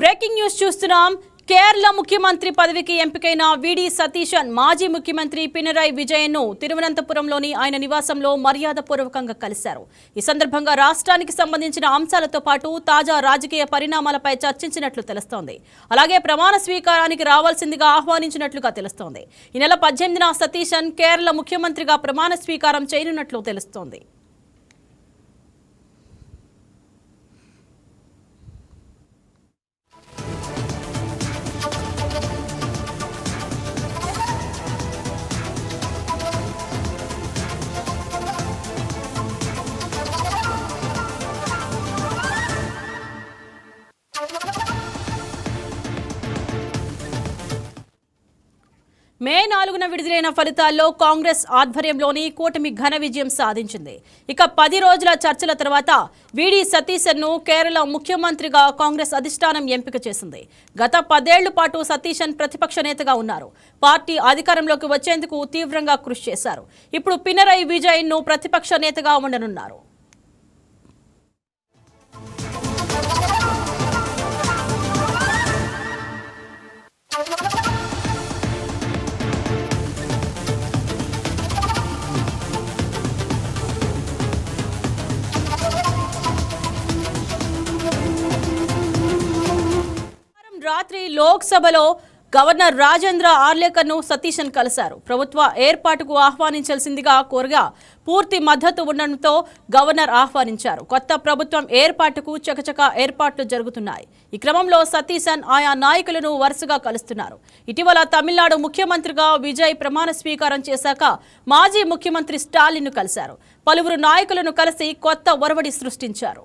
Breaking news చూస్తున్నాం. కేరళ ముఖ్యమంత్రి పదవికి ఎంపికైన విడి సతీశన్ మాజీ ముఖ్యమంత్రి పినరయి విజయన్ను తిరువనంతపురంలోని ఆయన నివాసంలో మర్యాదపూర్వకంగా కలిశారు. ఈ సందర్భంగా రాష్ట్రానికి సంబంధించిన అంశాలతో పాటు తాజా రాజకీయ పరిణామాలపై చర్చించినట్లు తెలుస్తోంది. అలాగే ప్రమాణ స్వీకారానికి రావాల్సిందిగా ఆహ్వానించినట్లుగా తెలుస్తోంది. ఈ నెల 18న సతీశన్ కేరళ ముఖ్యమంత్రిగా ప్రమాణ స్వీకారం చేయనున్నట్లు తెలుస్తోంది. మే 4న విడుదలైన ఫలితాల్లో కాంగ్రెస్ ఆధ్వర్యంలోని కూటమి ఘన విజయం సాధించింది. ఇక 10 రోజుల చర్చల తర్వాత విడి సతీశన్ను కేరళ ముఖ్యమంత్రిగా కాంగ్రెస్ అధిష్టానం ఎంపిక చేసింది. గత 10 ఏళ్ల పాటు సతీశన్ ప్రతిపక్ష నేతగా ఉన్నారు. పార్టీ అధికారంలోకి వచ్చేందుకు తీవ్రంగా కృషి చేశారు. ఇప్పుడు పినరయి విజయన్ను ప్రతిపక్ష నేతగా ఉండనున్నారు. రాత్రి లోక్సభలో గవర్నర్ రాజేంద్ర ఆర్లేకర్ను సతీశన్ కలిశారు. ప్రభుత్వ ఏర్పాటుకు ఆహ్వానించాల్సిందిగా కోరగా పూర్తి మద్దతు ఉండడంతో గవర్నర్ ఆహ్వానించారు. కొత్త ప్రభుత్వం ఏర్పాటుకు చకచకా ఏర్పాట్లు జరుగుతున్నాయి. ఈ క్రమంలో సతీశన్ ఆయా నాయకులను వరుసగా కలుస్తున్నారు. ఇటీవల తమిళనాడు ముఖ్యమంత్రిగా విజయ్ ప్రమాణ స్వీకారం చేశాక మాజీ ముఖ్యమంత్రి స్టాలిన్ను కలిశారు. పలువురు నాయకులను కలిసి కొత్త ఒరవడి సృష్టించారు.